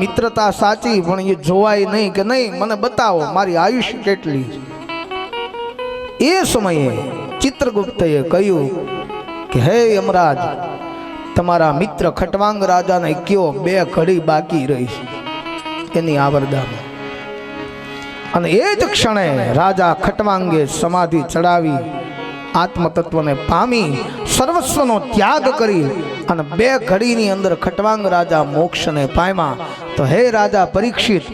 મિત્રતા સાચી પણ એ જોવાય નહીં કે નહીં મને બતાવો મારી આયુષ્ય કેટલી છે। એ સમયે ચિત્રગુપ્તએ કહ્યું કે હે યમરાજ, તમારા મિત્ર ખટવાંગ રાજાને કયો 2 ઘડી બાકી રહી છે એની આવરદામાં। અને એ જ ક્ષણે રાજા ખટવાંગે સમાધિ ચડાવી આત્મતત્વને પામી સર્વસ્વનો ત્યાગ કરી અને 2 ઘડીની અંદર ખટવાંગ રાજા મોક્ષને પામ્યા। તો હે રાજા પરીક્ષિત,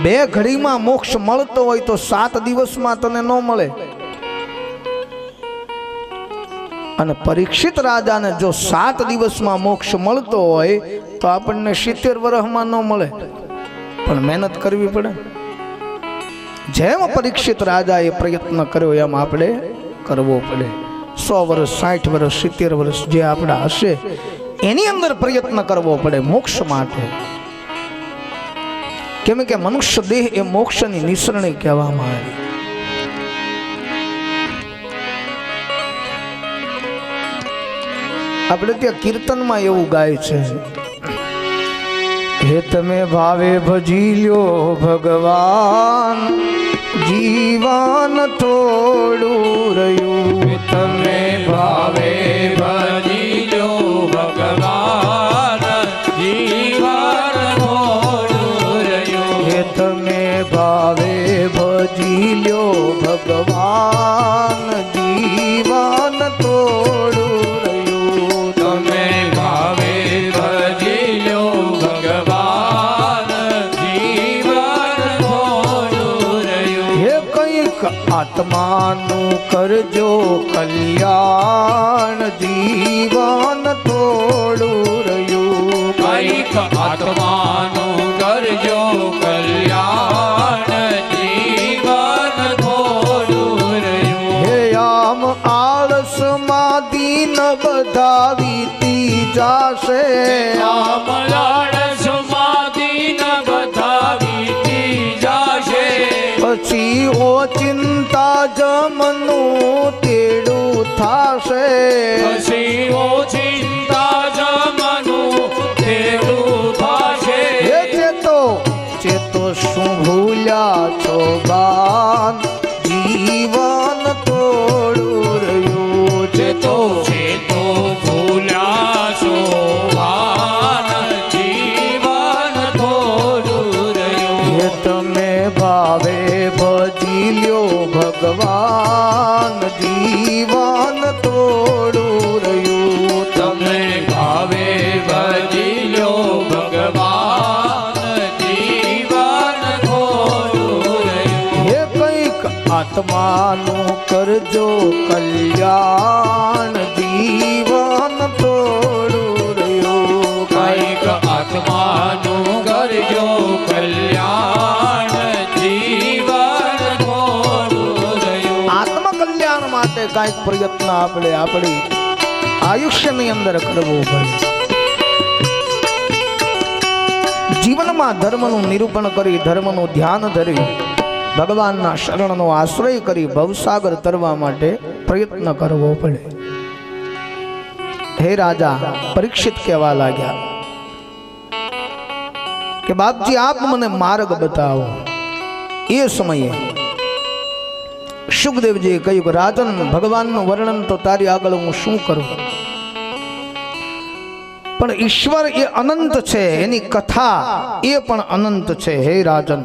2 ઘડીમાં મોક્ષ મળતો હોય તો 7 દિવસમાં તને ન મળે। અને પરીક્ષિત રાજાને જો 7 દિવસમાં મોક્ષ મળતો હોય તો આપણને 70 વર્ષમાં ન મળે, પણ મહેનત કરવી પડે। જેમ પરીક્ષિત રાજાએ પ્રયત્ન કર્યો એમ આપણે કરવો પડે। 100 વર્ષ 60 વર્ષ 70 વર્ષ જે આપણા હશે એની અંદર પ્રયત્ન કરવો પડે મોક્ષ માટે। કેમ કે મનુષ્ય દેહ એ મોક્ષની નિસરણી કહેવામાં આવે। આપણે ત્યાં કીર્તનમાં એવું ગાય છે, હે તમે ભાવે ભજી લ્યો ભગવાન, જીવન થોડું રહ્યું। તમે ભાવે ભજી લ્યો ભગવાન, જીવન થોડું રહ્યું। હે તમે ભાવે ભજી લ્યો ભગવાન, જીવન થોડું રહ્યું। તમે ભાવે ભજી લ્યો ભગવાન, જીવન થોડું રહ્યું। હે કંઈક આત્માનું કરજો કલ્યાણ, જીવન થોડું રહ્યું। કંઈક આત્માનું કરજો કલ્યાણ, જીવન થોડું રહ્યું। હે આમ આળસમાં દીન બધા વીતી જાશે, આમ આળસમાં દીન બધા વીતી જાશે। પછી ઓચિંતા જમનું તેડું થાશે। પછી ઓચિંતા જમનું તેડું થાશે। હે ચેતો શું ભૂલ્યા છો બાન, જીવન થોડું રહ્યું। ચેતો ભૂલ્યા છો ભાન, જીવન થોડું રહ્યું। હે તમે ભાવે ભજી લ્યો ભગવાન, જીવન થોડું રહ્યું। તમે ભાવે ભજી લ્યો ભગવાન, જીવન થોડું રહ્યું। હે કંઈક આત્માનું કરજો કલ્યાણ, જીવન થોડું રહ્યું। કંઈક આત્માનું કરજો કલ્યાણ, જીવન થોડું રહ્યું। આત્મકલ્યાણ માટે કાંઈક પ્રયત્ન આપણે આપણી આયુષ્યની અંદર કરવો પડે। જીવનમાં ધર્મનું નિરૂપણ કરી, ધર્મનું ધ્યાન ધરી, ભગવાનના શરણનો આશ્રય કરી ભવસાગર તરવા માટે પ્રયત્ન કરવો પડે। હે રાજા પરીક્ષિત કહેવા લાગ્યા કે બાપજી આપ મને માર્ગ બતાવો। એ સમયે સુખદેવજીએ કહ્યું કે રાજન, ભગવાનનું વર્ણન તો તારી આગળ હું શું કરું, પણ ઈશ્વર એ અનંત છે, એની કથા એ પણ અનંત છે। હે રાજન,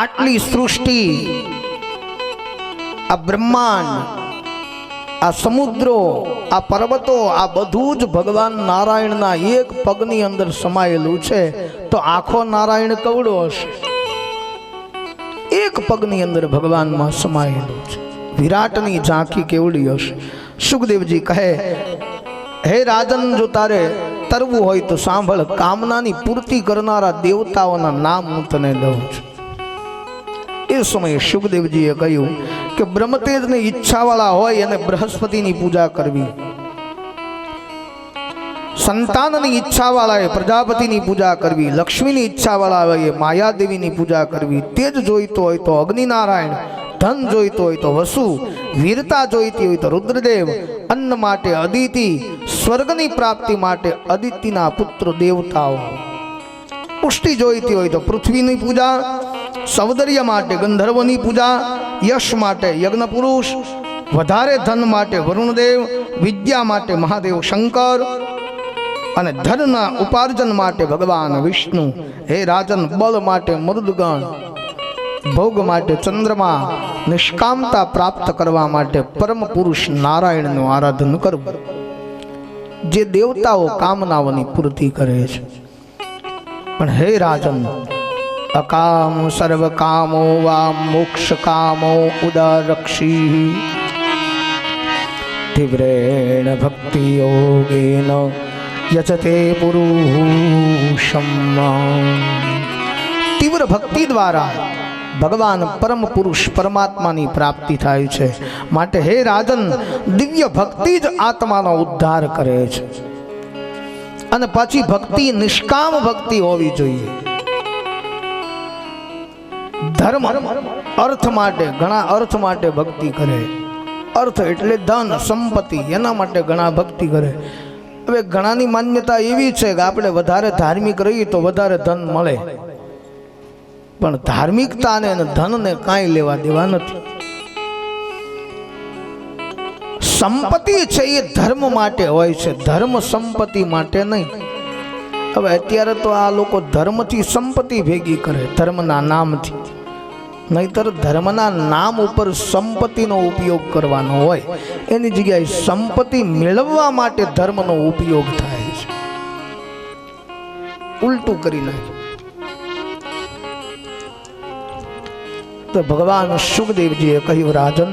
આટલી સૃષ્ટિ, આ બ્રહ્માંડ, આ સમુદ્રો, આ પર્વતો, આ બધું જ ભગવાન નારાયણના એક પગની અંદર સમાયેલું છે। તો આખો નારાયણ કવડો હશે? એક પગની અંદર ભગવાનમાં સમાયેલું છે। વિરાટની ઝાંખી કેવડી હશે? સુખદેવજી કહે, હે રાજન, જો તારે તરવું હોય તો સાંભળ, કામનાની પૂર્તિ કરનારા દેવતાઓના નામ હું તને દઉં છું। એ સમયે સુખદેવજીએ કહ્યું કે બ્રહ્મતેજની ઈચ્છાવાળા હોય એને બૃહસ્પતિની પૂજા કરવી, સંતાનની ઈચ્છાવાળાએ પ્રજાપતિની પૂજા કરવી, લક્ષ્મીની ઈચ્છાવાળા હોય માયાદેવીની પૂજા કરવી, તેજ જોઈતો હોય તો અગ્નિનારાયણ, ધન જોઈતો હોય તો વસુ, વીરતા જોઈતી હોય તો રુદ્રદેવ, અન્ન માટે અદિતિ, સ્વર્ગની પ્રાપ્તિ માટે અદિતિના પુત્ર દેવતાઓ, પુષ્ટિ જોઈતી હોય તો પૃથ્વીની પૂજા, સૌંદર્ય માટે ગંધર્વની પૂજા, યશ માટે યજ્ઞ પુરુષ, વધારે ધન માટે વરુણદેવ, વિદ્યા માટે મહાદેવ શંકર અને ધનના ઉપાર્જન માટે ભગવાન વિષ્ણુ. હે રાજન, બળ માટે મરુદગણ, ભોગ માટે ચંદ્રમા, નિષ્કામતા પ્રાપ્ત કરવા માટે પરમ પુરુષ નારાયણનું આરાધન કરવું. જે દેવતાઓ કામનાઓની પૂર્તિ કરે છે. પણ હે રાજન, અકામ સર્વ કામો વા મોક્ષ કામો ઉદારક્ષી તીવ્રેણ ભક્તિ યોગેન યચતે પુરુષમ. તીવ્ર ભક્તિ દ્વારા ભગવાન પરમ પુરુષ પરમાત્માની પ્રાપ્તિ થાય છે. માટે હે રાજન, દિવ્ય ભક્તિ જ આત્માનો ઉદ્ધાર કરે છે. અને પછી ભક્તિ નિષ્કામ ભક્તિ હોવી જોઈએ. ધર્મ અર્થ માટે, ઘણા અર્થ માટે ભક્તિ કરે. અર્થ એટલે ધન સંપત્તિ, એના માટે ઘણા ભક્તિ કરે. હવે ઘણાની માન્યતા એવી છે કે આપણે વધારે ધાર્મિક રહીએ તો વધારે ધન મળે. પણ ધાર્મિકતાને અને ધનને કાંઈ લેવા દેવા નથી. સંપત્તિ છે એ ધર્મ માટે હોય છે, ધર્મ સંપત્તિ માટે નહીં. હવે અત્યારે તો આ લોકો ધર્મથી સંપત્તિ ભેગી કરે, ધર્મના નામથી. નહીતર ધર્મના નામ ઉપર સંપત્તિનો ઉપયોગ કરવાનો હોય, એની જગ્યાએ સંપત્તિ મેળવવા માટે ધર્મનો ઉપયોગ થાય છે. ઉલટું કરી નાખે. તો ભગવાન સુખદેવજીએ કહ્યું, રાજન,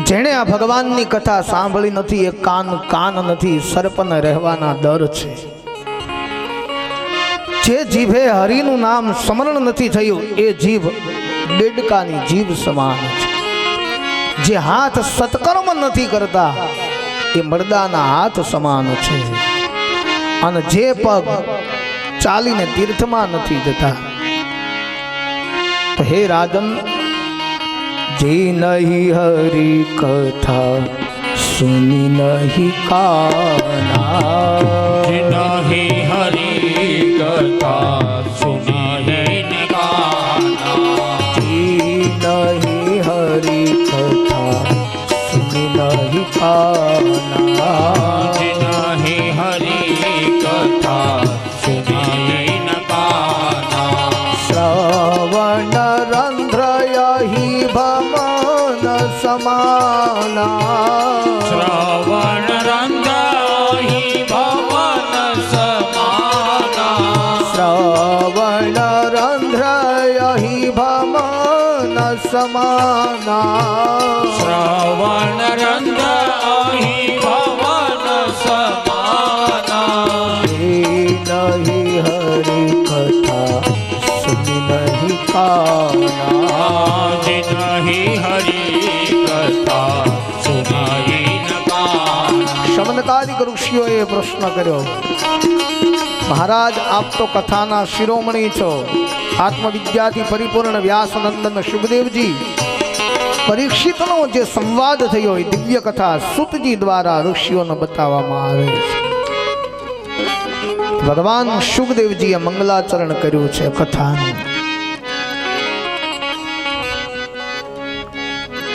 જેણે આ ભગવાનની કથા સાંભળી નથી એ કાન નથી, સર્પને રહેવાના દર છે. જે જીભે હરિનું નામ સ્મરણ નથી થયું એ જીભ દેડકાની જીભ સમાન છે. જે હાથ સત્કર્મ નથી કરતા એ મરદાના હાથ સમાન છે. અને જે પગ ચાલીને તીર્થમાં નથી જતા. હે રાજન, જે નહીં હરી કથા સુની નહીં કાના, નહીં હરી કથા સુની નહીં કાના, નહીં હરી કથા સુની નહીં કાના, નહીં હરી કથા સુની નહીં કાના. શ્રવણ રંધ્રયહી ભમન સમાના, શ્રવણ રંધ્રયહી ભમન સમાના, શ્રવણ રંધ્રયહી ભમન સમાના, શ્રવણ રંધ્રયહી ભમન સમાના. નહીં હરી કથા સુની નહીં કાના, નહીં હરી કથા સુની ન કાના. શમનકાદિક ઋષિઓએ પ્રશ્ન કર્યો, મહારાજ, આપ તો કથાના શિરોમણી છો, આત્મવિદ્યાથી પરિપૂર્ણ વ્યાસનંદન સુખદેવજી. પરીક્ષિતનો જે સંવાદ થયો એ દિવ્ય કથા સુતજી દ્વારા ઋષિઓને બતાવવામાં આવે છે. ભગવાન સુખદેવજીએ મંગલાચરણ કર્યું છે કથાનું.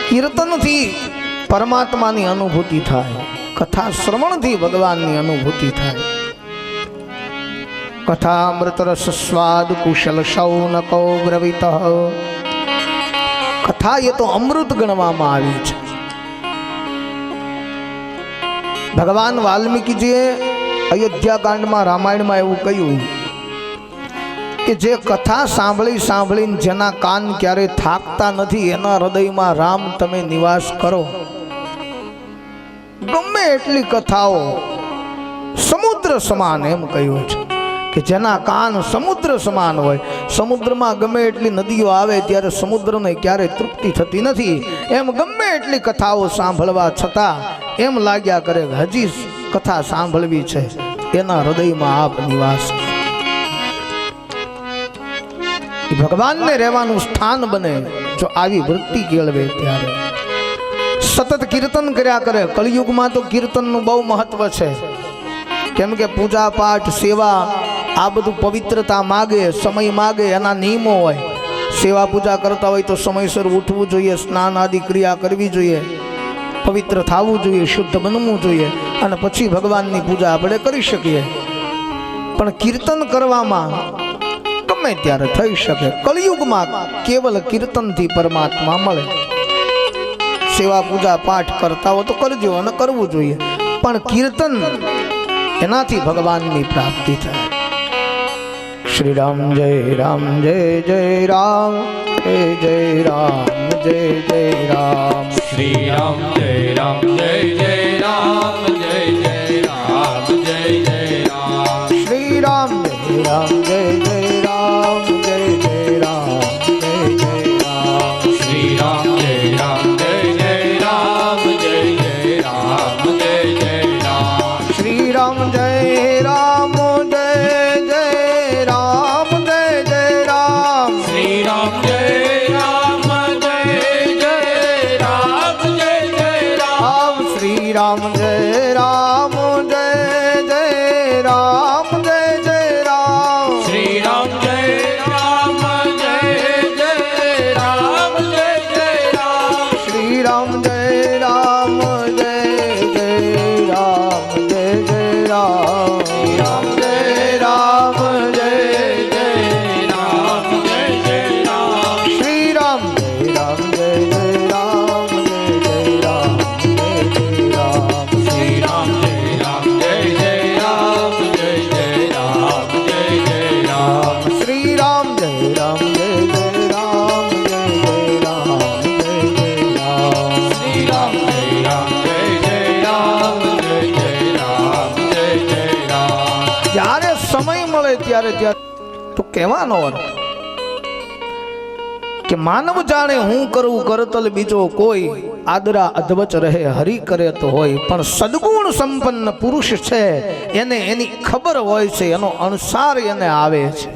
કીર્તનથી પરમાત્માની અનુભૂતિ થાય, કથા શ્રવણથી ભગવાનની અનુભૂતિ થાય. કથામૃત રસ સ્વાદ કુશલ શૌનકો બ્રવીત. કથા એ તો અમૃત ગણવામાં આવી છે. ભગવાન વાલ્મીકીજીએ અયોધ્યા કાંડમાં, રામાયણમાં એવું કહ્યું કે જે કથા સાંભળીને જેના કાન ક્યારે થાકતા નથી એના હૃદયમાં રામ તમે નિવાસ કરો. ગમે એટલી કથાઓ સમુદ્ર સમાન એમ કહ્યું છે કે જેના કાન સમુદ્ર સમાન હોય. સમુદ્રમાં ગમે એટલી નદીઓ આવે ત્યારે સમુદ્રને ક્યારેય તૃપ્તિ થતી નથી. એમ ગમે એટલી કથાઓ સાંભળવા છતાં એમ લાગ્યા કરે હજી કથા સાંભળવી છે. એના હૃદયમાં આપ નિવાસ. એ ભગવાનને રહેવાનું સ્થાન બને જો આવી વૃત્તિ કેળવે ત્યારે. સતત કીર્તન કર્યા કરે. કળિયુગમાં તો કીર્તનનું બહુ મહત્વ છે, કેમ કે પૂજા પાઠ સેવા આ બધું પવિત્રતા માગે, સમય માગે, એના નિયમો હોય. સેવા પૂજા કરતા હોય તો સમયસર ઉઠવું જોઈએ, સ્નાન આદિ ક્રિયા કરવી જોઈએ, પવિત્ર થવું જોઈએ, શુદ્ધ બનવું જોઈએ, અને પછી ભગવાનની પૂજા આપણે કરી શકીએ. પણ કીર્તન કરવામાં ગમે ત્યારે થઈ શકે. કળિયુગમાં કેવલ કીર્તનથી પરમાત્મા મળે. સેવા પૂજા પાઠ કરતા હો તો કરજો અને કરવું જોઈએ, પણ કીર્તન એનાથી ભગવાનની પ્રાપ્તિ થાય. શ્રી રામ જય રામ જય જય રામ જય જય રામ જય જય રામ. શ્રી રામ જય રામ જય જય રામ જય જય રામ જય જય રામ. શ્રી રામ જય રામ જય જય રામ જય જય રામ જય જય રામ. શ્રી રામ જય રામ જય જય રામ જય જય રામ જય જય રામ. શ્રી રામ જય રામ જય જય રામ જય જય રામ. શ્રી રામ જય રામ જય જય રામ જય જય રામ. શ્રી રામ જય રામ જય જય રામ જય જય રામ. શ્રી રામ જય રામ જય જય રામ જય જય રામ. શ્રી રામ જય રામ જય જય રામ જય જય રામ. રામ જય રામ જય જય રામ જય જય રામ. શ્રી રામ જય રામ જય જય રામ જય જય રામ જય જય રામ. શ્રી રામ જય રામ જય જય રામ જય જય રામ જય જય રામ. શ્રી રામ જય રામ જય જય રામ જય જય રામ જય જય રામ. શ્રી રામ જય રામ જય જય રામ જય જય રામ જય જય રામ. જ્યારે સમય મળે ત્યારે તો કહેવાનો અર્થ કે માનવ જાણે હું કરું કરતલ બીજો કોઈ, આદરા અધવચ રહે હરિ કરે તો હોય. પણ સદગુણ સંપન્ન પુરુષ છે એને એની ખબર હોય છે, એનો અણસાર એને આવે છે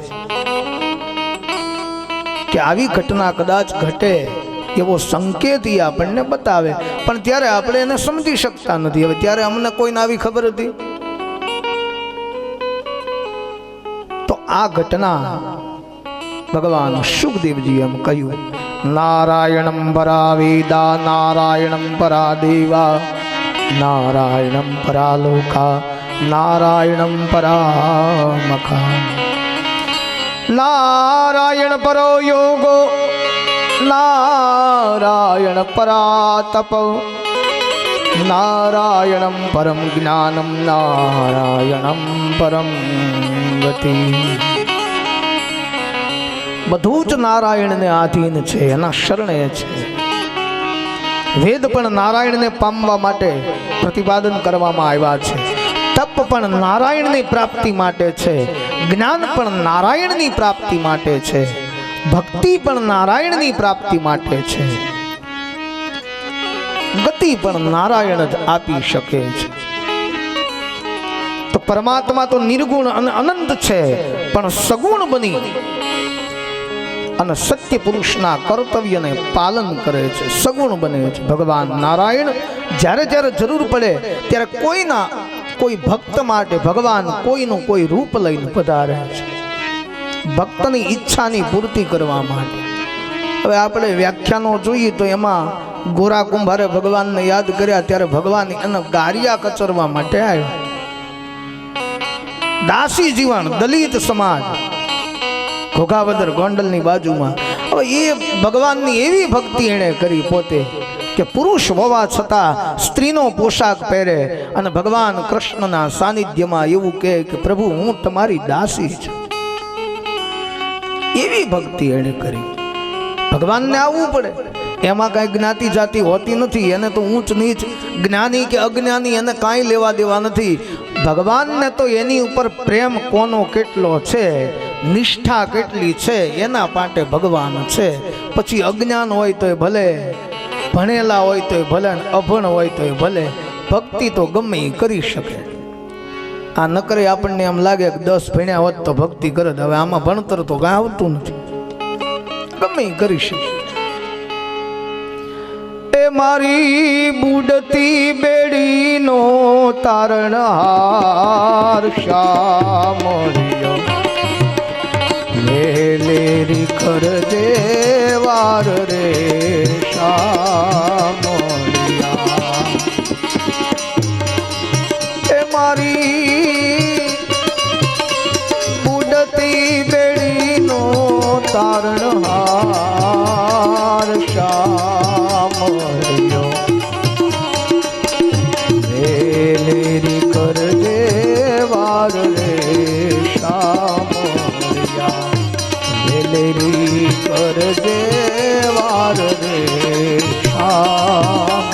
કે આવી ઘટના કદાચ ઘટે એવો સંકેત ઈ આપણને બતાવે, પણ ત્યારે આપણે એને સમજી શકતા નથી. હવે ત્યારે અમને કોઈને આવી ખબર હતી તો આ ઘટના ભગવાન સુખદેવજી એમ કહ્યું, નારાયણમ પરા વેદા નારાયણમ પરા દેવા નારાયણમ પરા લોકા નારાયણમ પરા મખા. નારાયણ પરો યોગો નારાયણ પરા તપ નારાયણમ પરમ જ્ઞાનમ નારાયણમ પરમ ગતિ. બધું જ નારાયણને આધીન છે, એના શરણે છે. વેદ પણ નારાયણને પામવા માટે પ્રતિપાદન કરવામાં આવ્યા છે. તપ પણ નારાયણની પ્રાપ્તિ માટે છે, જ્ઞાન પણ નારાયણની પ્રાપ્તિ માટે છે, ભક્તિ પણ નારાયણની પ્રાપ્તિ માટે છે, ગતિ પણ નારાયણ જ આપી શકે છે. તો પરમાત્મા તો નિર્ગુણ અને અનંત છે, પણ સગુણ બની અને સત્ય પુરુષના કર્તવ્યને પાલન કરે છે, સગુણ બને છે. ભગવાન નારાયણ જ્યારે જ્યારે જરૂર પડે ત્યારે કોઈ ભક્ત માટે ભગવાન કોઈનું કોઈ રૂપ લઈને પધારે છે, ભક્તની ઈચ્છાની પૂર્તિ કરવા માટે. હવે આપણે વ્યાખ્યાનો જોઈએ તો એમાં ગોરા કુંભારે ભગવાનને યાદ કર્યા ત્યારે ભગવાન એને ગારિયા કચરવા માટે આવ્યા. દાસી જીવન દલિત સમાજ ઘોઘાવદર ગોંડલની બાજુમાં. હવે એ ભગવાનની એવી ભક્તિ એણે કરી પોતે કે પુરુષ હોવા છતાં સ્ત્રીનો પોશાક પહેરે અને ભગવાન કૃષ્ણના સાનિધ્યમાં એવું કહે કે પ્રભુ હું તમારી દાસી છું. એવી ભક્તિ એણે કરી. ભગવાનને આવવું પડે, એમાં કાંઈ જ્ઞાતિ જાતિ હોતી નથી. એને તો ઊંચ નીચ જ્ઞાની કે અજ્ઞાની એને કાંઈ લેવા દેવા નથી. ભગવાનને તો એની ઉપર પ્રેમ કોનો કેટલો છે, નિષ્ઠા કેટલી છે એના માટે ભગવાન છે. પછી અજ્ઞાન હોય તોય ભલે, ભણેલા હોય તોય ભલે, અભણ હોય તોય ભલે, ભક્તિ તો ગમે એ કરી શકે. આ નકરે આપણને એમ લાગે કે 10 ભણ્યા હોત તો ભક્તિ કરે. હવે આમાં ભણતર તો કાંઈ આવતું નથી. ગમે ઈ કરી શકે. એ મારી બુડતી બેડીનો તારણહાર શામળિયો લેલેરી કરજે વાર રે શામળિયા. એ મારી બુડતી બેડીનો તારણહાર શામળિયો લેલેરી કરજે વાર રે શામળિયા લેલેરી કરજે વાર રે શામ.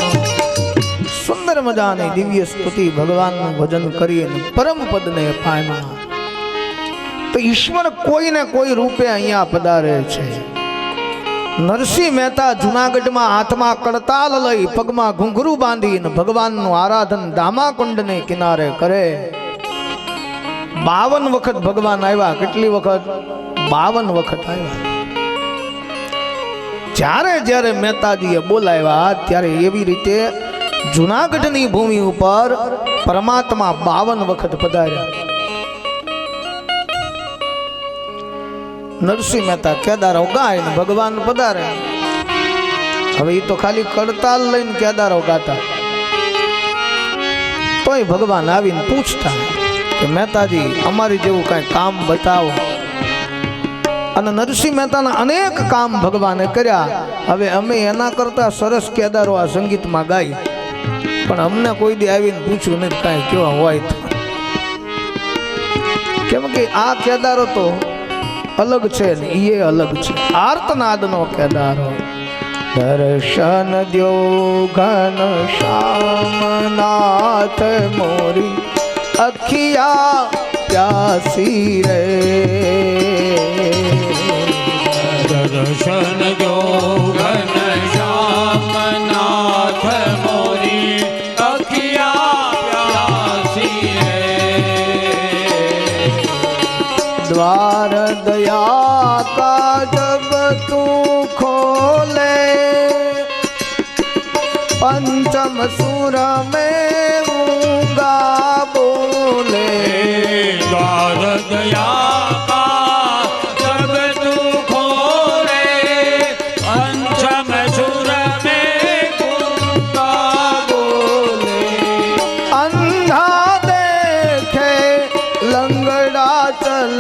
સુંદર મજાની દિવ્ય સ્તુતિ ભગવાનનું ભજન કરીને પરમ પદને પામ્યા. તો ઈશ્વર કોઈને કોઈ રૂપે અહીંયા પધારે છે. નરસિંહ મહેતા જુનાગઢમાં હાથમાં કડતાલ લઈ પગમાં ઘૂંઘરું બાંધીને ભગવાનનું આરાધન દામાકુંડને કિનારે કરે. 52 વખત ભગવાન આવ્યા. કેટલી વખત? 52 વખત આવ્યા. જ્યારે જ્યારે મહેતાજીએ બોલાવ્યા ત્યારે એવી રીતે જુનાગઢની ભૂમિ ઉપર પરમાત્મા 52 વખત પધાર્યા. નરસિંહ મહેતા કેદારો ગાય ને ભગવાન પધારે. હવે એ તો ખાલી કડતાલ લઈને કેદારો ગાતા, તોય ભગવાન આવીને પૂછતા કે મહેતાજી અમારી જેવું કઈ કામ બતાવો. અને નરસિંહ મહેતાના અનેક કામ ભગવાને કર્યા. હવે અમે એના કરતા સરસ કેદારો આ સંગીતમાં ગાઈ, પણ અમને કોઈ દી આવીને પૂછ્યું નહીં કાંઈ કેવા હોય તો. કેમ કે આ કેદારો તો અલગ છે ને એ અલગ છે. આર્તનાદનો કેદારો. દર્શન દ્યો ઘન શ્યામનાથ મોરી અખિયા પ્યાસી રે. દર્શન દો ઘન શ્યામનાથ મોરી અખિયા પ્યાસી રે. દ્વાર દયા કા જબ તું ખોલે पंचम सुर में गूंगा बोले. द्वार दया का जब तू खोले पंचम सुर में गूंगा बोले. अंधा देखे लंगड़ा चल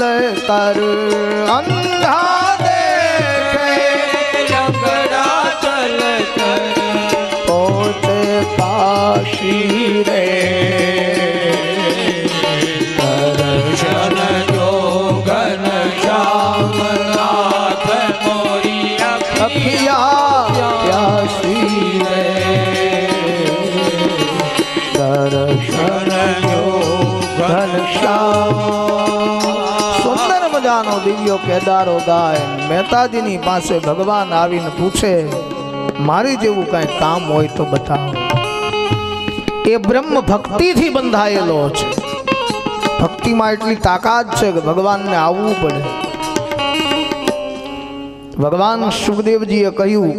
कर, अंधा देखे लंगड़ा चल कर काशी रे. दर्शन दो घन श्यामनाथ मोरी अखिया प्यासी रे. दर्शन दो घन श्याम. સુંદર મજાનો દિવ્યો કેદારો ગાય. મહેતાજીની પાસે ભગવાન આવીને પૂછે મારી જેવું કઈ કામ હોય તો બતાવો. એ બ્રહ્મ ભક્તિથી બંધાયેલો છે. ભક્તિમાં એટલી તાકાત છે કે ભગવાનને આવવું પડે. ભગવાન સુખદેવજીએ કહ્યું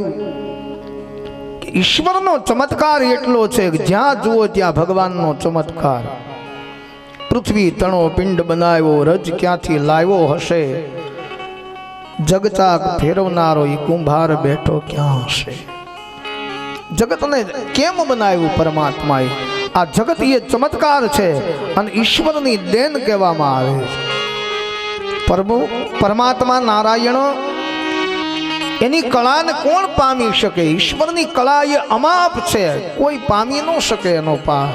કે ઈશ્વરનો ચમત્કાર એટલો છે કે જ્યાં જુઓ ત્યાં ભગવાનનો ચમત્કાર. પૃથ્વી તણો પિંડ બનાવ્યો, રજ ક્યાંથી લાવ્યો હશે, જગચાક ફેરવનારો એ કુંભાર બેઠો ક્યાં હશે. જગતને કેમ બનાવ્યું પરમાત્માએ? આ જગત એ ચમત્કાર છે અને ઈશ્વરની દેન કહેવામાં આવે છે. પ્રભુ પરમાત્મા નારાયણ એની કળાને કોણ પામી શકે? ઈશ્વરની કળા એ અમાપ છે, કોઈ પામી ન શકે એનો પાર.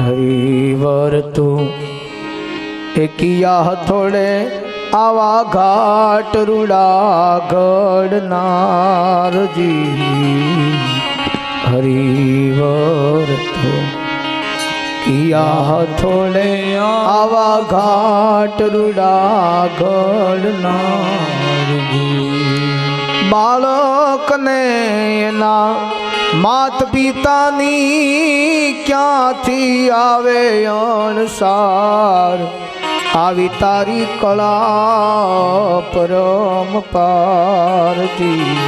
હરિવર તું એकिया હથોડે આવા ઘાટ રૂડા ઘડનારજી. હરિવર તો કિયા હથોડે આવા ઘાટ રૂડા ઘડનારજી. બાળકને એના માત પિતાની ક્યાંથી આવે અણસાર. આવી તારી કળા પરમ પારજી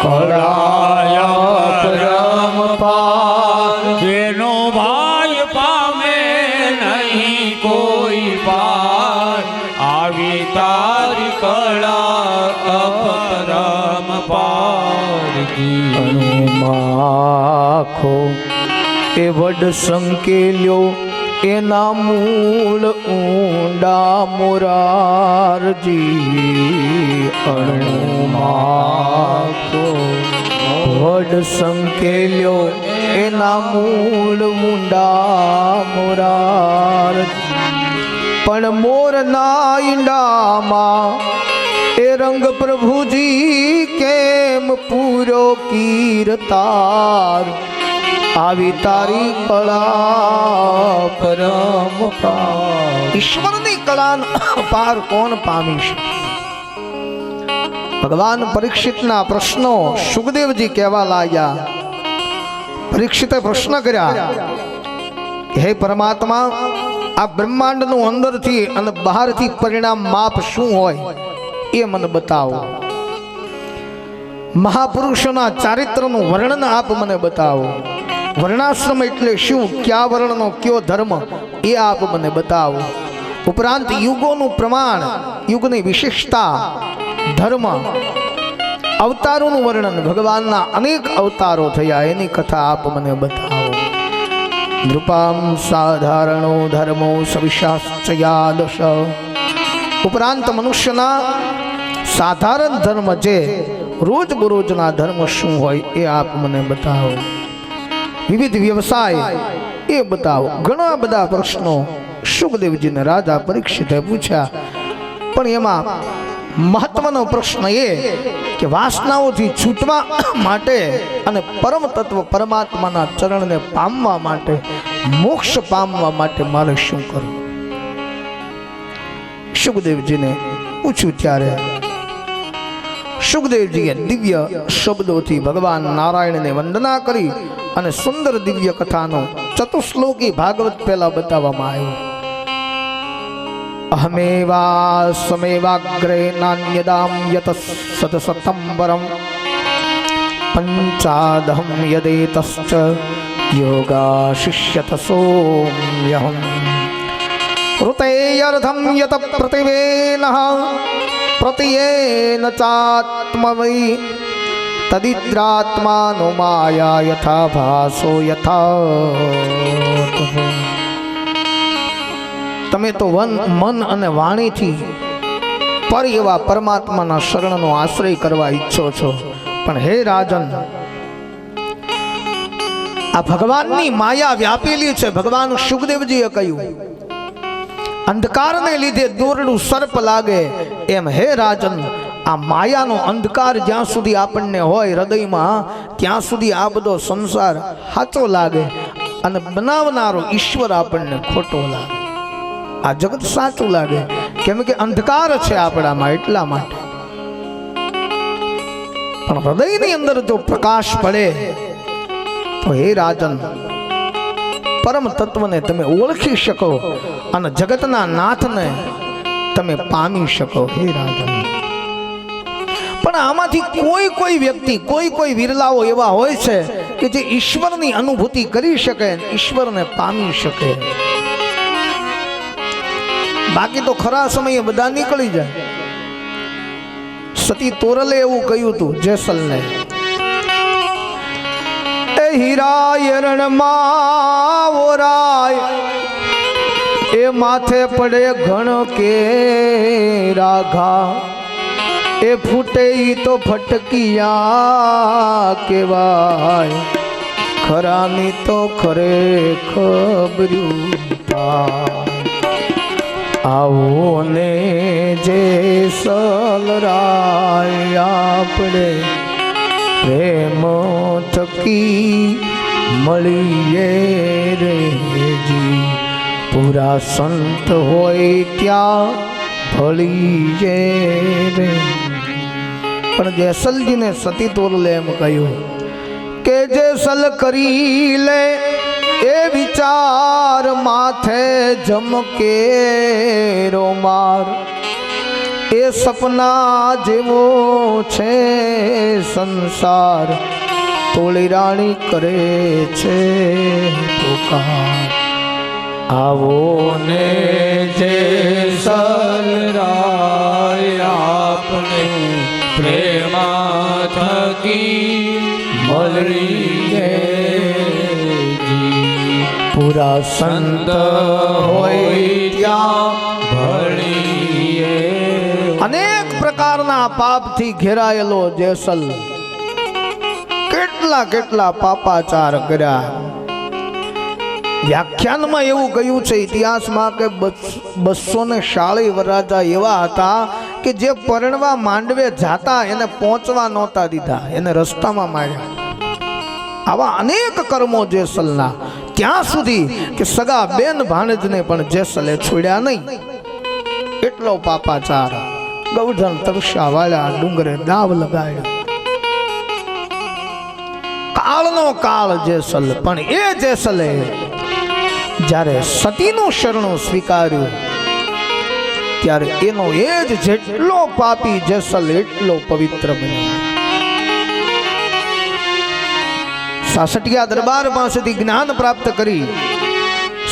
કળાયા પરમ પાર જેનો ભાઈ પામે નહીં કોઈ પાર આવી તારી કળા અપરમ પાર માખો એ વડ સંકેલ્યો એના મૂળ ઊંડા મોરારજી અણુમાખો વડ સંકેલ્યો એના મૂળ ઊંડા મોરારજી પણ મોરના ઈંડામાં એ રંગ પ્રભુજી કેમ પૂરો કીર્તાર આવી તારી કળા પરમ પાર ઈશ્વરની કળા પાર કોણ પામી છે ભગવાન પરીક્ષિતના પ્રશ્નો સુખદેવજી કહેવા લાગ્યા પરીક્ષિતે પ્રશ્ન કર્યા હે પરમાત્મા આ બ્રહ્માંડનું અંદરથી અને બહારથી પરિણામ માપ શું હોય એ મને બતાવો મહાપુરુષોના ચારિત્રનું વર્ણન આપ મને બતાવો વર્ણાશ્રમ એટલે શું કયા વર્ણનો કયો ધર્મ એ આપ મને બતાવો ઉપરાંત યુગોનું પ્રમાણ યુગની વિશેષતા ધર્મ અવતારોનું વર્ણન ભગવાનના અનેક અવતારો થયા એની કથા આપ મને બતાવો નૃપામ સાધારણો ધર્મો સવિશાસ્ત્રયાદશ ઉપરાંત મનુષ્યના સાધારણ ધર્મ જે રોજબરોજના ધર્મ શું હોય એ આપ મને બતાવો વિવિધ વ્યવસાય એ બતાવો ઘણા બધા પ્રશ્નો સુખદેવજીને રાજા પરીક્ષિતે પૂછ્યા પણ એમાં મહત્વનો પ્રશ્ન એ કે વાસનાઓથી છૂટવા માટે અને પરમ તત્વ પરમાત્માના ચરણને પામવા માટે મોક્ષ પામવા માટે મારે શું કરવું સુખદેવજીને પૂછ્યું ત્યારે સુખદેવજીએ દિવ્ય શબ્દોથી ભગવાન નારાયણને વંદના કરી અને સુંદર દિવ્ય કથાનો ચતુશ્લોકી ભાગવત પહેલા બતાવવામાં આવ્યો અહમેવા સમેવાગ્રે નાન્યદામ યત સતસતંબરમ પંચાદહમ યદેતશ્ચ યોગા શિષ્યત સોમ્યહમ ઋતેયર્ધમ યત પ્રતિવેનઃ પ્રતિયેન ચાત્મવૈ તદિદ્રાત્માનો માયા યથા ભાસો યથા તમે તો મન અને વાણીથી પર એવા પરમાત્માના શરણનો આશ્રય કરવા ઈચ્છો છો પણ હે રાજન આ ભગવાનની માયા વ્યાપેલી છે ભગવાન સુખદેવજીએ કહ્યું અંધકારને લીધે દોરડું સર્પ લાગે એમ હે રાજન આ માયાનો અંધકાર જ્યાં સુધી આપણને હોય હૃદયમાં ત્યાં સુધી આ બધો સંસાર સાચો લાગે અને બનાવનારો ઈશ્વર આપણને ખોટો લાગે આ જગત સાચું લાગે કેમ કે અંધકાર છે આપણામાં એટલા માટે પણ હૃદયની અંદર જો પ્રકાશ પડે તો હે રાજન પરમ તત્વને તમે ઓળખી શકો અને જગતના નાથને તમે પામી શકો હે રાજન પણ આમાંથી કોઈ વ્યક્તિ કોઈ વિરલાઓ એવા હોય છે કે જે ઈશ્વરની અનુભૂતિ કરી શકે ઈશ્વરને પામી શકે બાકી તો ખરા સમયે બધા નીકળી જાય સતી તોરલે એવું કહ્યું હતું જેસલને એ હીરા રણમાં ઓરાય એ માથે પડે ઘણ કે રાઘા એ ફૂટે તો ફટકિયા કેવાય ખરાની તો ખરે ખબર્યું આવો ને જે સલરાય આપણે પ્રેમ થકી મળીએ રેજી પૂરા સંત હોય ત્યાં ફળીએ રે પણ જેસલજીને સતી તોરલે એમ કહ્યું કે જેસલ કરી લે એ વિચાર માથે જમકે રોમાર એ સપના જેવો છે સંસાર તોળી રાણી કરે છે પુકાર આવો ને જે સલરાય આપને પ્રેમા થકી મળીએ પૂરા સંત હોય ત્યાં ભળીએ અનેક પ્રકારના પાપથી ઘેરાયેલો જેસલ કેટલા પાપાચાર કર્યા. વ્યાખ્યાનમાં એવું કહ્યું છે ઇતિહાસમાં કે 240 વરરાજા એવા હતા કે જે પરણવા માંડવે જાતા એને પહોંચવા નહોતા દીધા, એને રસ્તામાં માર્યા. આવા અનેક કર્મો જેસલના, ત્યાં સુધી કે સગા બેન ભાણેજને પણ જેસલે છોડ્યા નહીં. એટલો પાપાચાર. ગૌધન તરસ્યા વાળા ડુંગરે દાવ લગાડ્યા. કાળનો કાળ જેસલ. પણ એ જેસલે જ્યારે સતીનું શરણું સ્વીકાર્યું ત્યારે એનો એ જ જેટલો પાપી જેસલ એટલો પવિત્ર બન્યો. સાસઠિયા દરબાર પાસેથી જ્ઞાન પ્રાપ્ત કરી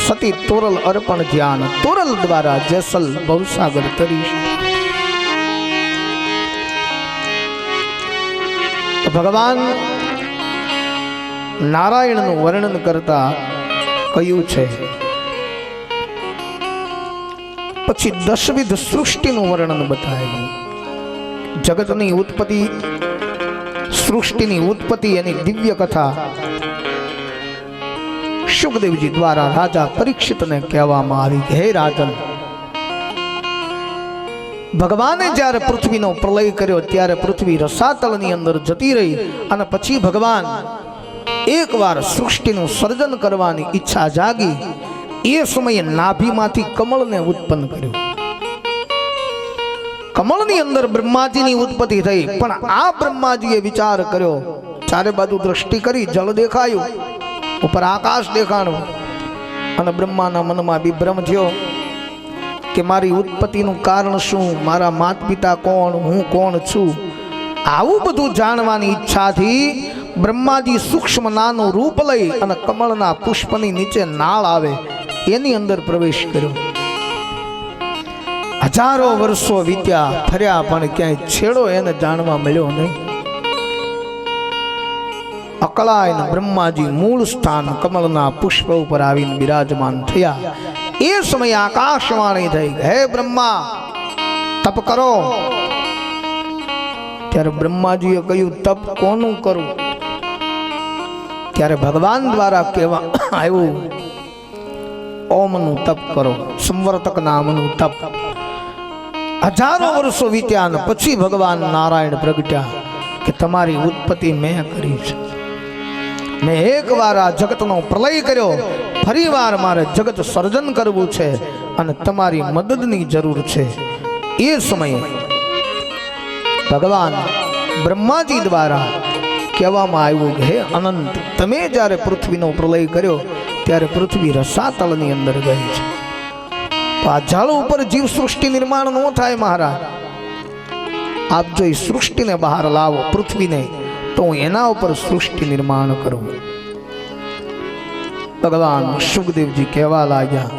સતી તોરલ અર્પણ ધ્યાન, તોરલ દ્વારા જેસલ ભવસાગર તરી. ભગવાન નારાયણનું વર્ણન કરતા કહ્યું છે, પછી 10 સૃષ્ટિનું વર્ણન બતાવ્યું. જગતની ઉત્પત્તિ, સૃષ્ટિની ઉત્પત્તિ, એની દિવ્ય કથા શુકદેવજી દ્વારા રાજા પરીક્ષિતને કહેવામાં આવી કે હે રાજન, ભગવાને જ્યારે પૃથ્વીનો પ્રલય કર્યો ત્યારે પૃથ્વી રસાતળની અંદર જતી રહી અને પછી ભગવાન એકવાર સૃષ્ટિનું સર્જન કરવાની ઈચ્છા જાગી. એ સમયે નાભીમાંથી કમળને ઉત્પન્ન કર્યું. કમળની અંદર બ્રહ્માજીની ઉત્પત્તિ થઈ. પણ આ બ્રહ્માજીએ વિચાર કર્યો, ચારે બાજુ દ્રષ્ટિ કરી, જળ દેખાયું, ઉપર આકાશ દેખાણું અને બ્રહ્માના મનમાં વિભ્રમ થયો કે મારી ઉત્પત્તિનું કારણ શું, મારા માતા પિતા કોણ, હું કોણ છું. આવું બધું જાણવાની ઈચ્છાથી બ્રહ્માજી સૂક્ષ્મ નાનું રૂપ લઈ અને કમળના પુષ્પની નીચે નાળ આવે એની અંદર પ્રવેશ કર્યો. હજારો વર્ષો વીત્યા, ફર્યા, પણ ક્યાંય છેડો એને જાણવા મળ્યો નહીં. અકળાઈને બ્રહ્માજી મૂળ સ્થાન કમળના પુષ્પ ઉપર આવીને બિરાજમાન થયા. એ સમયે આકાશવાણી થઈ, હે બ્રહ્મા, તપ કરો. ત્યારે બ્રહ્માજીએ કહ્યું, તપ કોનું કરું? ત્યારે ભગવાન દ્વારા કહેવા આવ્યું, ઓમનું તપ કરો, સંવર્તક નામનું તપ. હજારો વર્ષો વીત્યા અને પછી ભગવાન નારાયણ પ્રગટ્યા કે તમારી ઉત્પત્તિ મેં કરી છે. મેં એકવાર આ જગતનો પ્રલય કર્યો, ફરીવાર મારે જગત સર્જન કરવું છે અને તમારી મદદની જરૂર છે. એ સમયે ભગવાન બ્રહ્માજી દ્વારા કહેવામાં આવ્યું કે હે અનંત, તમે જ્યારે પૃથ્વીનો પ્રલય કર્યો ત્યારે પૃથ્વી રસાતળની અંદર ગઈ છે. તો આ જળ ઉપર જીવ સૃષ્ટિ નિર્માણ ન થાય મહારાજ. આપ જો એ સૃષ્ટિને બહાર લાવો, પૃથ્વીને, તો હું એના ઉપર સૃષ્ટિ નિર્માણ કરું. ભગવાન શુકદેવજી કહેવા લાગ્યા.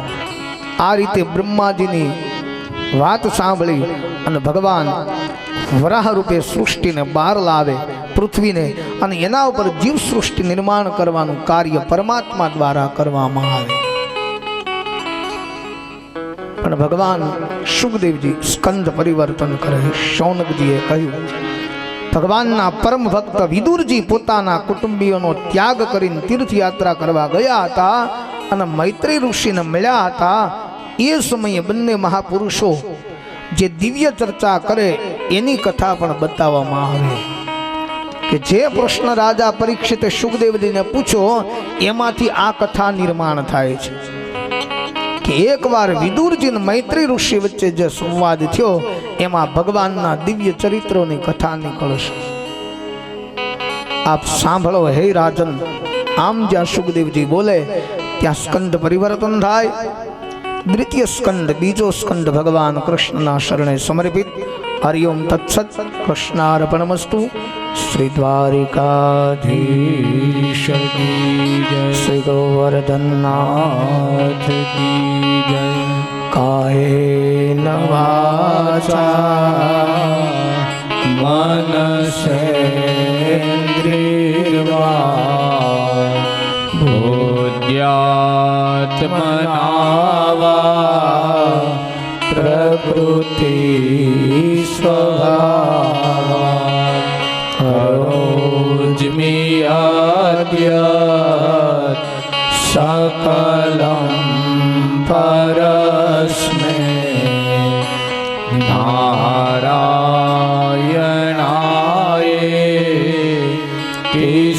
આ રીતે બ્રહ્માજીની વાત સાંભળી અને ભગવાન વરાહ રૂપે સૃષ્ટિને બહાર લાવે, પૃથ્વીને, અને એના ઉપર જીવ સૃષ્ટિ નિર્માણ કરવાનું કાર્ય પરમાત્મા દ્વારા કરવામાં આવે. પણ ભગવાન શુકદેવજી સ્કંદ પરિવર્તન કરે. શૌનકજીએ કહ્યું, ભગવાનના પરમ ભક્ત વિદુરજી પોતાના કુટુંબીઓનો ત્યાગ કરીને તીર્થયાત્રા કરવા ગયા હતા અને મૈત્રી ઋષિને મળ્યા હતા. એ સમયે બંને મહાપુરુષો જે દિવ્ય ચર્ચા કરે એની કથા પણ બતાવવામાં આવે કે જે પ્રશ્ન રાજા પરીક્ષિતે શુકદેવજીને પૂછ્યો એમાંથી આ કથા નિર્માણ થાય છે કે એકવાર વિદુરજી અને મૈત્રી ઋષિ વચ્ચે જે સંવાદ થયો એમાં ભગવાનના દિવ્ય ચરિત્રોની કથા નીકળશે. આપ સાંભળો હે રાજન. આમ જ્યાં શુકદેવજી બોલે ત્યાં સ્કંદ પરિવર્તન થાય. દ્વિતીય સ્કંદ, બીજો સ્કંદ ભગવાન કૃષ્ણના શરણે સમર્પિત. હરિઓમ તત્સત. કૃષ્ણાર્પણમસ્તુ. શ્રી દ્વારિકાધીશ કી જય. શ્રી ગોવર્ધનનાથ કી જય. કાયેન વાચા મનસેન્દ્રિયર્વા बुद्ध्यात्मना वा પ્રકૃતિ સ્વભાવાत् करोज्मियाद्यत् सकलं परस्मै नारायणाय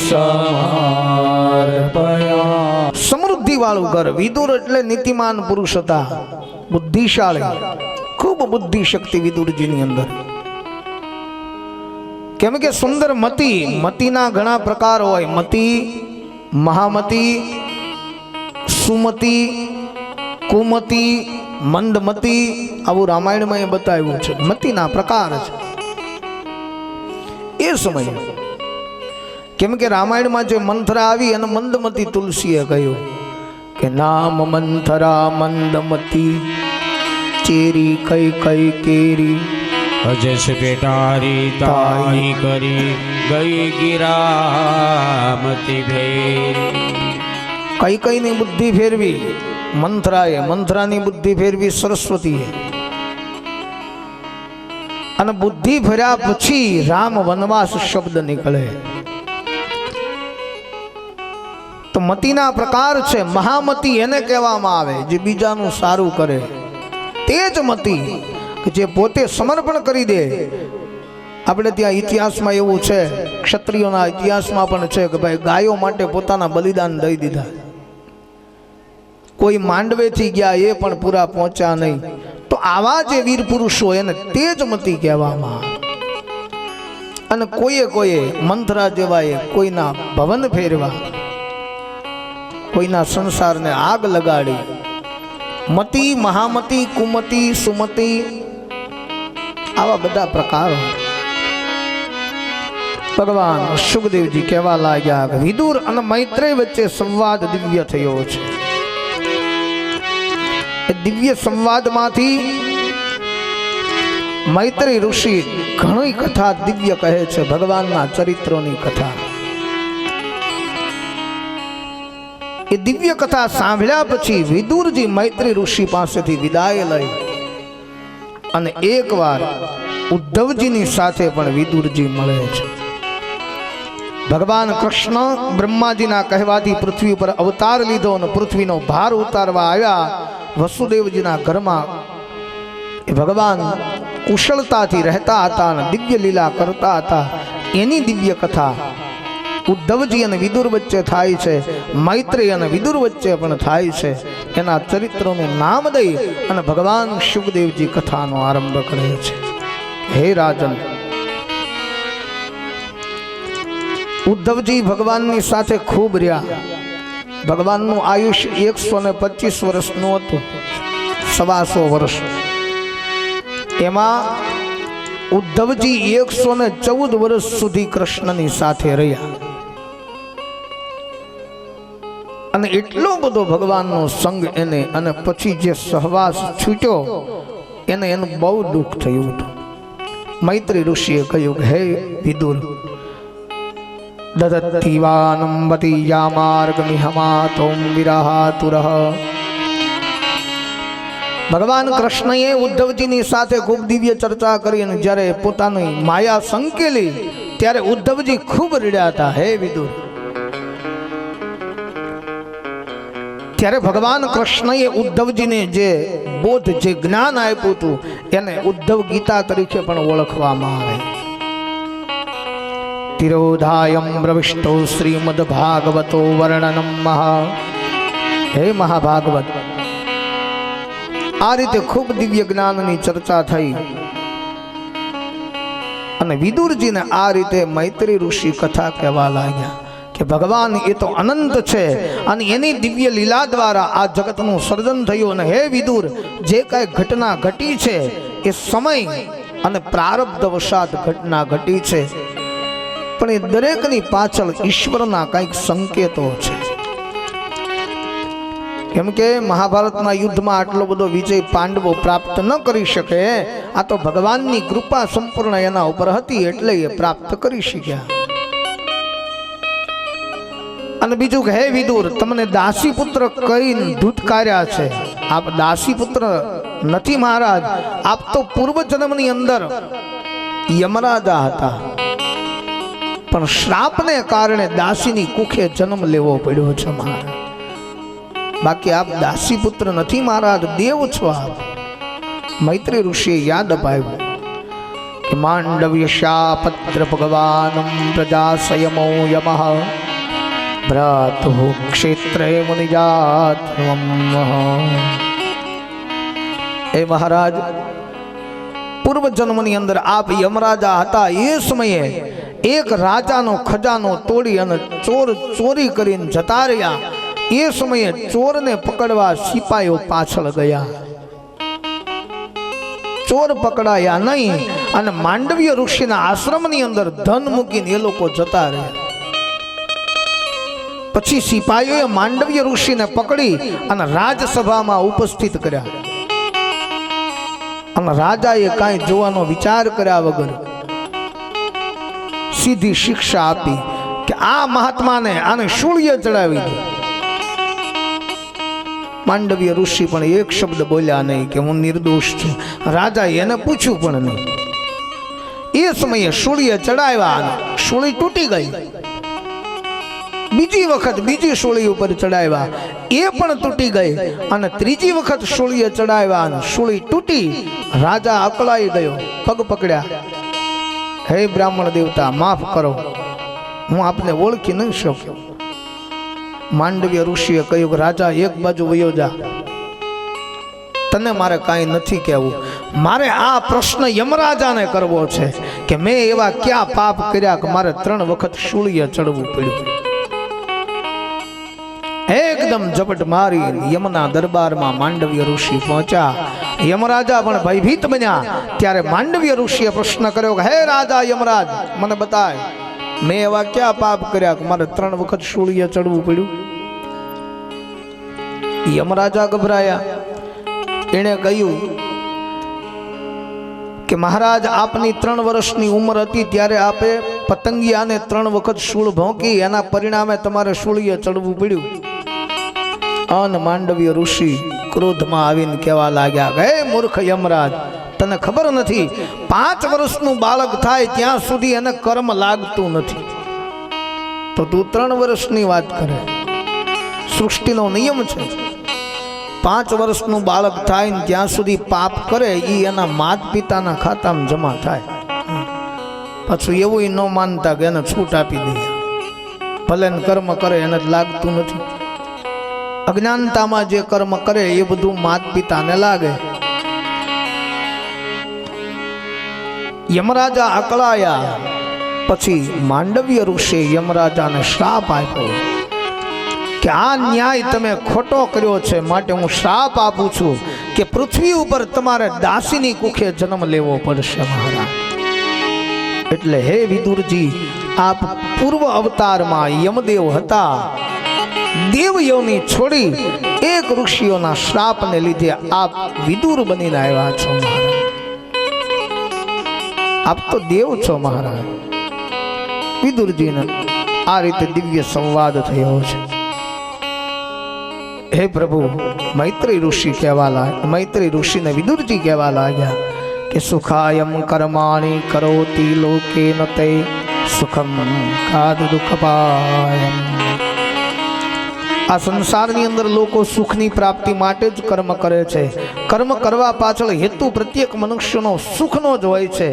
समर्पयामि. સમૃદ્ધિ વાળું ઘર. વિદુર એટલે નીતિમાન પુરુષ હતા, બુદ્ધિશાળી, ખૂબ બુદ્ધિ શક્તિ વિદુરજીની અંદર. કેમ કે સુંદર મતી, મતીના ઘણા પ્રકાર હોય. મતી, મહામતી, સુમતી, કુમતી, મંદમતી, આવું રામાયણમાં એ બતાવ્યું છે. મતીના પ્રકાર છે એ સમયે. કેમ કે રામાયણમાં જે મંથરા આવી અને મંદમતી તુલસીએ કહ્યું કે નામ મંથરા મંદમતી ચેરી કઈ કઈ કેરી અજસ પેટારી તાઈ કરી ગઈ ગિરામતી ભેરી. કઈ કઈ ની બુદ્ધિ ફેરવી મંથરાએ, મંથરાની બુદ્ધિ ફેરવી સરસ્વતીએ. અને બુદ્ધિ ફેર્યા પછી રામ વનવાસ શબ્દ નીકળે. તો મતીના પ્રકાર છે. મહામતી એને કહેવામાં આવે જે બીજાનું સારું કરે. તે જ મતી કે જે પોતે સમર્પણ કરી દે. આપણે ત્યાં ઇતિહાસમાં એવું છે, ક્ષત્રિયોના ઇતિહાસમાં પણ છે કે ભાઈ ગાયો માટે પોતાના બલિદાન દઈ દીધા. કોઈ માંડવેથી ગયા એ પણ પૂરા પહોંચ્યા નહીં. તો આવા જે વીર પુરુષો એને તે જ મતી કહેવામાં. અને કોઈએ મંથરા જેવાએ કોઈના ભવન ફેરવા, કોઈના સંસારને આગ લગાડી. મતી, મહામતી, કુમતી, સુમતી, આવા બધા પ્રકારો. ભગવાન સુખદેવજી કહેવા લાગ્યા કે વિદુર અને મૈત્રેય વચ્ચે સંવાદ દિવ્ય થયો છે. એ દિવ્ય સંવાદમાંથી મૈત્રેય ઋષિ ઘણી કથા દિવ્ય કહે છે, ભગવાનના ચરિત્રોની કથા. એ દિવ્ય કથા સાંભળ્યા પછી વિદુરજી મૈત્રી ઋષિ પાસેથી વિદાય લઈ અને એકવાર ઉદ્ધવજીની સાથે પણ વિદુરજી મળે છે. ભગવાન કૃષ્ણ બ્રહ્માજીના કહેવાથી પૃથ્વી પર અવતાર લીધો અને પૃથ્વીનો ભાર ઉતારવા આવ્યા. વસુદેવજીના ઘરમાં એ ભગવાન કુશળતાથી રહેતા હતા અને દિવ્ય લીલા કરતા હતા. એની દિવ્ય કથા ઉદ્ધવજી અને વિદુર વચ્ચે થાય છે, મૈત્રેય અને વિદુર વચ્ચે પણ થાય છે. એના ચરિત્રનું નામ દઈ અને ભગવાન સુખદેવજી કથાનો આરંભ કરે છે. હે રાજન, ઉદ્ધવજી ભગવાનની સાથે ખૂબ રહ્યા. ભગવાનનું આયુષ્ય 125 વર્ષનું હતું, 125 વર્ષ. એમાં ઉદ્ધવજી 114 વર્ષ સુધી કૃષ્ણની સાથે રહ્યા. અને એટલો બધો ભગવાનનો સંગ એને, અને પછી જે સહવાસ છૂટ્યો એને એનું બહુ દુઃખ થયું હતું. મૈત્રી ઋષિએ કહ્યું કે હે વિદુર, દદત્તિવાનંબતી યામાર્ગમિહમાતોમ વિરહાતુરઃ. ભગવાન કૃષ્ણએ ઉદ્ધવજીની સાથે ખૂબ દિવ્ય ચર્ચા કરી અને જ્યારે પોતાની માયા સંકેલી ત્યારે ઉદ્ધવજી ખૂબ રડ્યા હતા. હે વિદુર, ત્યારે ભગવાન કૃષ્ણએ ઉદ્ધવજીને જે બોધ, જે જ્ઞાન આપ્યું હતું એને ઉદ્ધવ ગીતા તરીકે પણ ઓળખવામાં આવે. તિરોધાયમ પ્રવિષ્ટો શ્રીમદ ભાગવતો વર્ણનમ મહા. હે મહાભાગવત, આ રીતે ખૂબ દિવ્ય જ્ઞાનની ચર્ચા થઈ. અને વિદુરજીને આ રીતે મૈત્રી ઋષિ કથા કહેવા લાગ્યા કે ભગવાન એ તો અનંત છે અને એની દિવ્ય લીલા દ્વારા આ જગતનું સર્જન થયું. અને હે વિદુર, જે કાંઈ ઘટના ઘટી છે એ સમય અને પ્રારબ્ધ વશાત ઘટના ઘટી છે, પણ એ દરેકની પાછળ ઈશ્વરના કંઈક સંકેતો છે. કેમ કે મહાભારતના યુદ્ધમાં આટલો બધો વિજય પાંડવો પ્રાપ્ત ન કરી શકે, આ તો ભગવાનની કૃપા સંપૂર્ણ એના ઉપર હતી એટલે એ પ્રાપ્ત કરી શક્યા. અને બીજું કે હે વિદુર, તમને દાસી પુત્ર કહીને ધૂતકાર્યા છે. આપ દાસી પુત્ર નથી મહારાજ, આપ તો પૂર્વ જન્મની અંદર યમરાજા હતા, પણ શ્રાપને કારણે દાસીની કુખે જન્મ લેવો પડ્યો છે મહારાજ. બાકી આપ દાસી પુત્ર નથી મહારાજ, દેવ છો આપ. મૈત્રી ઋષિએ યાદ અપાવ્યું કે માંડવ્ય શાપત્ર ભગવાનમ પ્રજાસયમો યમઃ ભ્રાતુ ક્ષેત્રે મુનિજાત્વમ. એ મહારાજ, પૂર્વ જન્મની અંદર આપ યમરાજા હતા. એ સમયે એક રાજાનો ખજાનો તોડી અને ચોર ચોરી કરીને જતા રહ્યા. એ સમયે ચોરને પકડવા સિપાહીઓ પાછળ ગયા. ચોર પકડાયા નહીં અને માંડવ્ય ઋષિના આશ્રમની અંદર ધન મૂકીને એ લોકો જતા રહ્યા. પછી સિપાહીઓએ માંડવ્ય ઋષિને પકડી અને રાજસભામાં ઉપસ્થિત કર્યા. અને રાજાએ કાંઈ જોવાનો વિચાર કર્યા વગર સીધી શિક્ષા આપી કે આ મહાત્માને આને શૂળીએ ચડાવી દે. માંડવ્ય ઋષિ પણ એક શબ્દ બોલ્યા નહીં કે હું નિર્દોષ છું. રાજાએ એને પૂછ્યું પણ નહીં. એ સમયે શૂળીએ ચડાવ્યા અને શૂળી તૂટી ગઈ. બીજી વખત બીજી શૂળી ઉપર ચડાવ્યા, એ પણ તૂટી ગઈ. અને ત્રીજી વખત શૂળીએ ચડાવ્યા અને શૂળી તૂટી. રાજા અકળાઈ ગયો, પગ પકડ્યા. હે બ્રાહ્મણ દેવતા, માફ કરો, હું આપને ઓળખી નહીં શક્યો. માંડવ્ય ઋષિએ કહ્યું કે રાજા, એક બાજુ વયો જા, તને મારે કાંઈ નથી કહેવું. મારે આ પ્રશ્ન યમરાજાને કરવો છે કે મેં એવા ક્યાં પાપ કર્યા કે મારે 3 વખત શૂળીએ ચડવું પડ્યું. એકદમ ઝપટ મારી યમના દરબારમાં માંડવ્ય ઋષિ પહોંચ્યા. યમરાજા પણ ભયભીત બન્યા. ત્યારે માંડવ્ય ઋષિએ પ્રશ્ન કર્યો કે હે રાજા યમરાજ, મને બતાય, મેં એવા ક્યાં પાપ કર્યા કે મારે 3 વખત શૂળીએ ચડવું પડ્યું? યમરાજા ગભરાયા. એણે કહ્યું કે મહારાજ, આપની 3 વર્ષની ઉંમર હતી ત્યારે આપે પતંગિયાને 3 વખત શૂળ ભોંકી, એના પરિણામે તમારે શૂળીએ ચડવું પડ્યું. અન માંડવ્ય ઋષિ ક્રોધમાં આવીને કહેવા લાગ્યા, હે મૂર્ખ યમરાજ, તને ખબર નથી, 5 વર્ષનું બાળક થાય ત્યાં સુધી એને કર્મ લાગતું નથી, તો તું 3 વર્ષની વાત કરે? સૃષ્ટિનો નિયમ છે, 5 વર્ષનું બાળક થાય ને ત્યાં સુધી પાપ કરે એ એના માત પિતાના ખાતામાં જમા થાય. પાછું એવું ન માનતા કે એને છૂટ આપી દે, ભલે કર્મ કરે એને લાગતું નથી. અજ્ઞાનતામાં જે કર્મ કરે એ બધું માત પિતાને લાગે. યમરાજા અકળાયા. પછી માંડવ્ય ઋષિએ યમરાજાને શ્રાપ આપ્યો કે આ ન્યાય તમે ખોટો કર્યો છે, માટે હું શ્રાપ આપું છું કે પૃથ્વી ઉપર તમારે દાસીની કુખે જન્મ લેવો પડશે મહારાજ. એટલે હે વિદુરજી, આપ પૂર્વ અવતારમાં યમદેવ હતા. દેવયોની છોડી એક ઋષિઓના શ્રાપને લીધે આપ વિદુર બનીને આવ્યા છો મહારાજ. આપ તો દેવ છો મહારાજ. વિદુરજીને આ રીતે દિવ્ય સંવાદ થયો છે. હે પ્રભુ, મૈત્રી ઋષિ કહેવા લાગ્યા, મૈત્રી ઋષિને વિદુરજી કહેવા લાગ્યા કે સુખાયમ કર્માણી કરોતિ લોકે નતે સુખમ કાદ દુઃખપાયમ. આ સંસારની અંદર લોકો સુખની પ્રાપ્તિ માટે જ કર્મ કરે છે. કર્મ કરવા પાછળ હેતુ પ્રત્યેક મનુષ્યનો સુખનો જ હોય છે,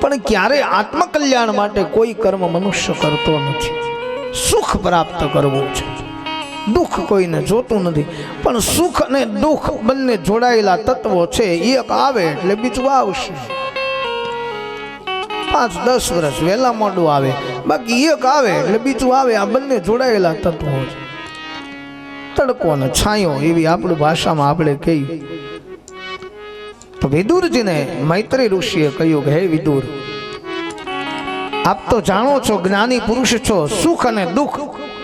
પણ ક્યારે આત્મકલ્યાણ માટે કોઈ કર્મ મનુષ્ય કરતો નથી. સુખ પ્રાપ્ત કરવું છે, દુઃખ કોઈને જોતું નથી. પણ સુખ અને દુઃખ બંને જોડાયેલા તત્વો છે, એક આવે એટલે બીજું આવશે. 5-10 વર્ષ વહેલા મોડું આવે, બાકી એક આવે એટલે બીજું આવે. આ બંને જોડાયેલા તત્વો છે. તડકો ને છાંયો એવી આપણી ભાષામાં આપણે કહીએ. તો વિદુરજીને મૈત્રી ઋષિએ કહ્યું કે હે વિદુર, આપ તો જાણો છો, જ્ઞાની પુરુષ છો, સુખ અને દુઃખ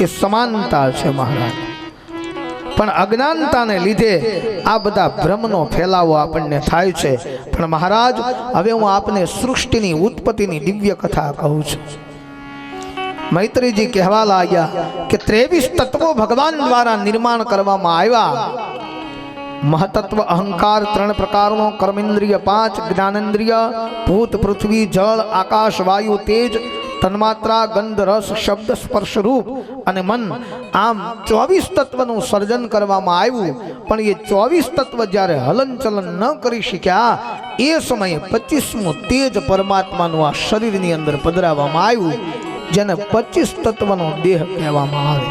એ સમાનતા છે મહારાજ. પણ અજ્ઞાનતાને લીધે આ બધા ભ્રમનો ફેલાવો આપણને થાય છે. પણ મહારાજ, હવે હું આપને સૃષ્ટિની ઉત્પત્તિની દિવ્ય કથા કહું છું. મૈત્રીજી કહેવા લાગ્યા કે 23 તત્વો ભગવાન દ્વારા નિર્માણ કરવામાં આવ્યા. મહતત્વ અહંકાર 3 પ્રકારનો, કર્મેન્દ્રિય 5, જ્ઞાનેન્દ્રિય, ભૂત, પૃથ્વી, જળ, આકાશ, વાયુ, તેજ, તન્માત્રા, ગંધ, રસ, શબ્દ, સ્પર્શ, રૂપ અને મન. આમ 24 તત્વનું સર્જન કરવામાં આવ્યું. પણ એ 24 તત્વ જ્યારે હલનચલન ન કરી શક્યા એ સમયે 25મું તેજ પરમાત્માનું આ શરીરની અંદર પધરાવવામાં આવ્યું, જેને 25 તત્વનો દેહ કહેવામાં આવે.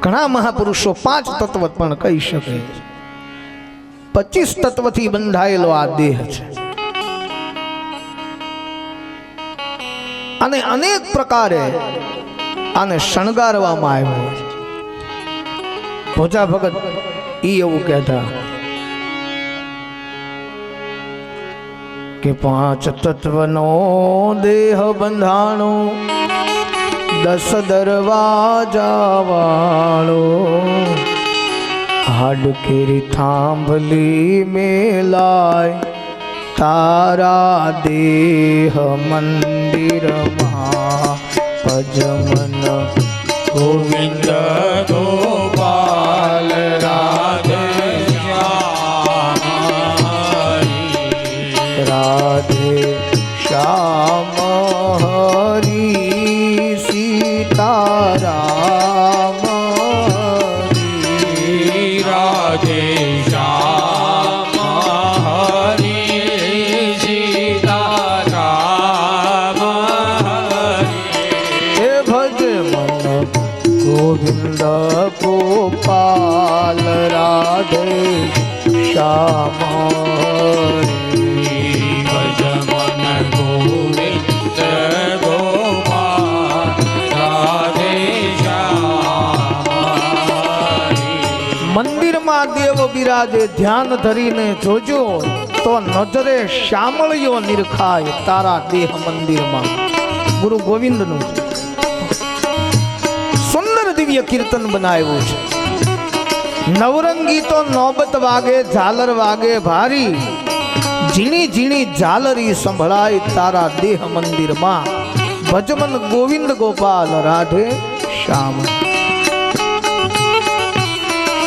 ઘણા મહાપુરુષો 5 તત્વ પણ કહી શકે. 25 તત્વથી બંધાયેલો આ દેહ છે. અને અનેક પ્રકારે આને શણગારવામાં આવ્યો છે. ભોજા ભગત એવું કહેતા કે 5 તત્વનો દેહ બંધાણો, 10 દરવાજા વાળો, હાડકેરી થાંભલી મેલાય, તારા દેહ મંદિરમાં ભજમન ગોવિંદ ગોપાલ રાધે શ્યામ, રાધે શ્યામ હરી સીતારામ, રાધે શ્યામ હરી સીતારામ, હે ભજ મન ગોવિંદ ગોપાલ રાધે શ્યામ ભજમન ગોવિંદ ગોપાલ રાધે શ્યામ. મંદિરમાં દેવ બિરાજે, ધ્યાન ધરીને જોજો તો નજરે શ્યામળીઓ નિરખાય તારા દેહ મંદિરમાં. ગુરુ ગોવિંદનું સુંદર દિવ્ય કીર્તન બનાવ્યું છે. નવરંગી તો નોબત વાગે, ઝાલર વાગે ભારી, ઝીણી ઝીણી ઝાલરી સંભળાય તારા દેહ મંદિરમાં. ભજમન ગોવિંદ ગોપાલ રાધે શ્યામ.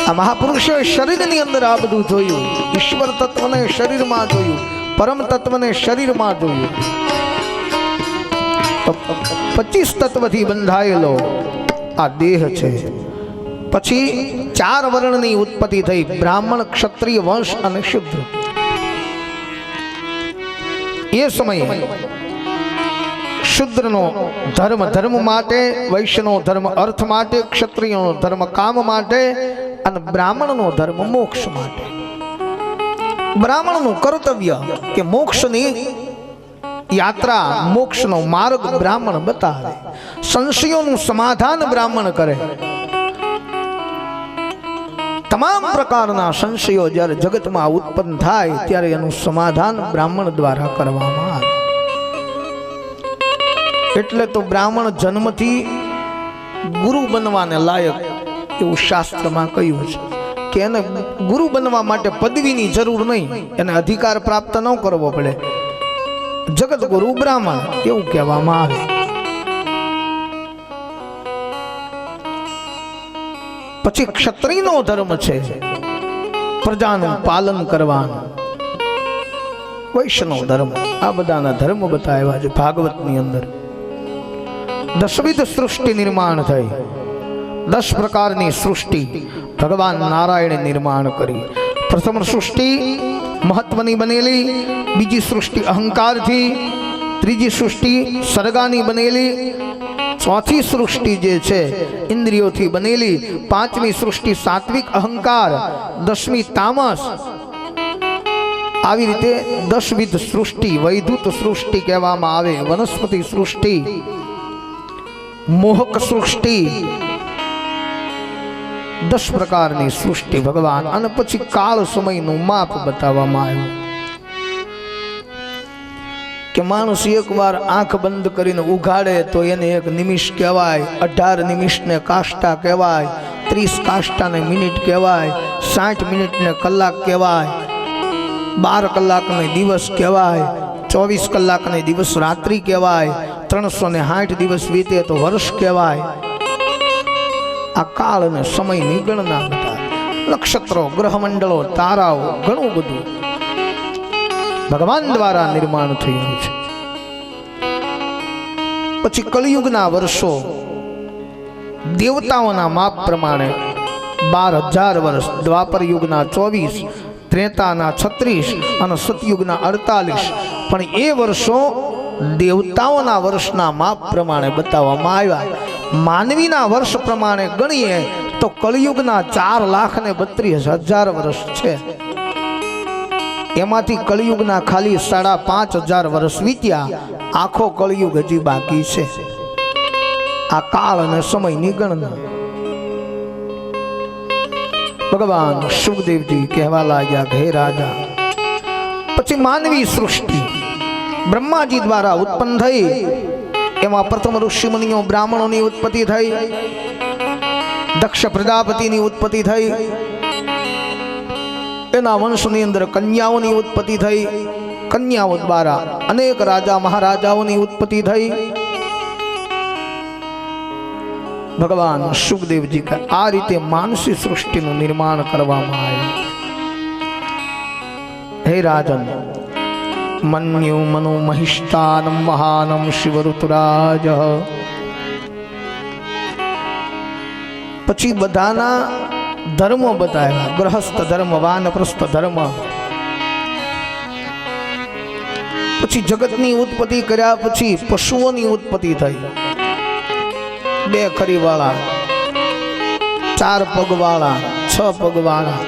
આ મહાપુરુષોએ શરીરની અંદર આ બધું જોયું. ઈશ્વર તત્વને શરીરમાં જોયું, પરમ તત્વને શરીરમાં જોયું. તો 25 તત્વથી બંધાયેલો આ દેહ છે. પછી 4 વર્ણની ઉત્પત્તિ થઈ: બ્રાહ્મણ, ક્ષત્રિય, વંશ અને શુદ્ર. એ સમયે શુદ્રનો ધર્મ ધર્મ માટે, વૈશ્યનો ધર્મ અર્થ માટે, ક્ષત્રિયનો ધર્મ કામ માટે અને બ્રાહ્મણનો ધર્મ મોક્ષ માટે. બ્રાહ્મણનું કર્તવ્ય કે મોક્ષની યાત્રા, મોક્ષનો માર્ગ બ્રાહ્મણ બતાવે. સંશયોનું સમાધાન બ્રાહ્મણ કરે. તમામ પ્રકારના સંશયો જ્યારે જગતમાં ઉત્પન્ન થાય ત્યારે એનું સમાધાન બ્રાહ્મણ દ્વારા કરવામાં આવે. એટલે તો બ્રાહ્મણ જન્મથી ગુરુ બનવાને લાયક એવું શાસ્ત્રમાં કહ્યું છે કે એને ગુરુ બનવા માટે પદવીની જરૂર નહીં, એને અધિકાર પ્રાપ્ત ન કરવો પડે. જગત ગુરુ બ્રાહ્મણ એવું કહેવામાં આવે. પછી ક્ષત્રિયનો ધર્મ છે પ્રજાનું પાલન કરવાનું. વૈશ્યનો ધર્મ. આ બધાના ધર્મ બતાવ્યા છે ભાગવતની અંદર. 10વિધ સૃષ્ટિ નિર્માણ થઈ. 10 પ્રકારની સૃષ્ટિ ભગવાન નારાયણે નિર્માણ કરી. પ્રથમ સૃષ્ટિ મહત્વની બનેલી, બીજી સૃષ્ટિ અહંકારથી, ત્રીજી સૃષ્ટિ સર્ગાની બનેલી, ચોથી સૃષ્ટિ જે છે ઇન્દ્રિયોથી બનેલી, પાંચમી સૃષ્ટિ સાત્વિક અહંકાર, 10મી તામસ, આવી રીતે 10 વિધ સૃષ્ટિ, વૈદુત સૃષ્ટિ કહેવામાં આવે, વનસ્પતિ સૃષ્ટિ, મોહક સૃષ્ટિ, 10 પ્રકારની સૃષ્ટિ ભગવાન. અને પછી કાળ સમયનું માપ બતાવવામાં આવ્યું કે માણસ એકવાર આંખ બંધ કરીને ઉઘાડે તો એને 1 નિમિષ કહેવાય, 18 નિમિષને કાષ્ટા કહેવાય, 30 કાષ્ટાને મિનિટ કહેવાય, 60 મિનિટને કલાક કહેવાય, 12 કલાકને દિવસ કહેવાય, 24 કલાકને દિવસ રાત્રિ કહેવાય, 360 દિવસ વીતે તો વર્ષ કહેવાય. આ કાળ અને સમયની ગણના બતાવે. નક્ષત્રો, ગ્રહમંડળો, તારાઓ, ઘણું બધું ભગવાન દ્વારા નિર્માણ થયું છે. પછી કલિયુગના વર્ષો દેવતાઓના માપ પ્રમાણે 12,000 વર્ષ, દ્વાપર યુગના 24, ત્રેતાના 36 અને સતયુગના 48. પણ એ વર્ષો દેવતાઓના વર્ષના માપ પ્રમાણે બતાવવામાં આવ્યા. માનવીના વર્ષ પ્રમાણે ગણીએ તો કલિયુગના 4,32,000 વર્ષ છે. એમાંથી કલિયુગના ખાલી 5,500 વર્ષ વીત્યા. આખો કલિયુગ હજી બાકી છે. આ કાળ અને સમયની ગણના ભગવાન સુખદેવજી કહેવા લાગ્યા કે હે રાજા, પછી માનવી સૃષ્ટિ બ્રહ્માજી દ્વારા ઉત્પન્ન થઈ. એમાં પ્રથમ ઋષિ મુનિઓ બ્રાહ્મણોની ઉત્પત્તિ થઈ, દક્ષ પ્રજાપતિની ઉત્પત્તિ થઈ, એના વંશની અંદર કન્યાઓની ઉત્પત્તિ થઈ, કન્યાઓ દ્વારા અનેક રાજા મહારાજાઓની ઉત્પત્તિ થઈ. ભગવાન સુખદેવજી કે આ રીતે માનસી સૃષ્ટિનું નિર્માણ કરવામાં આવ્યું. હે રાજન, મન્યુ મનો મહિષ્ટાનમ મહાનમ શિવઋતુરાજ. પછી બધાના ધર્મો બતાવ્યા. ગૃહસ્થ ધર્મ, વાનપ્રસ્થ ધર્મ. પછી જગતની ઉત્પત્તિ કર્યા પછી પશુઓની ઉત્પત્તિ થઈ. 2 ખરીવાળા, 4 પગવાળા, 6 પગવાળા,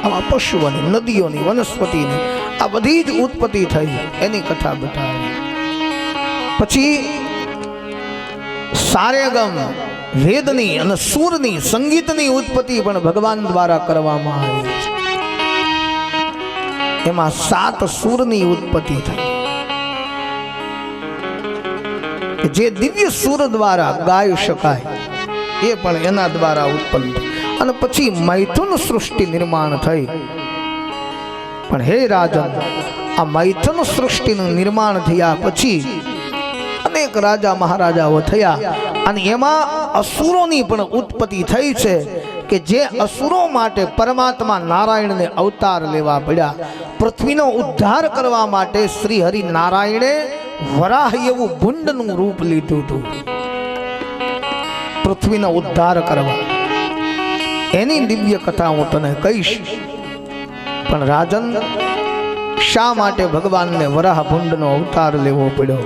આવા પશુઓની, નદીઓની, વનસ્પતિની આ બધી જ ઉત્પત્તિ થઈ. એની કથા બતાવી. પછી સારેગમ વેદની અને સૂરની, સંગીતની ઉત્પત્તિ પણ ભગવાન દ્વારા કરવામાં આવી છે. એમાં 7 સૂરની ઉત્પત્તિ થઈ, જે દિવ્ય સૂર દ્વારા ગાઈ શકાય, એ પણ એના દ્વારા ઉત્પન્ન થઈ. અને પછી મૈથુન સૃષ્ટિ નિર્માણ થઈ. પણ હે રાજન, આ મૈથુન સૃષ્ટિનું નિર્માણ થયા પછી અનેક રાજા મહારાજાઓ થયા. અને એમાં અસુરોની પણ ઉત્પત્તિ થઈ છે કે જે અસુરો માટે પરમાત્મા નારાયણને અવતાર લેવા પડ્યા. પૃથ્વીનો ઉદ્ધાર કરવા માટે શ્રી હરિ નારાયણે વરાહ એવું ભૂંડનું રૂપ લીધું હતું પૃથ્વીનો ઉદ્ધાર કરવા. એની દિવ્ય કથા હું તને કહીશ. પણ રાજન, શા માટે ભગવાનને વરાહ ભૂંડનો અવતાર લેવો પડ્યો?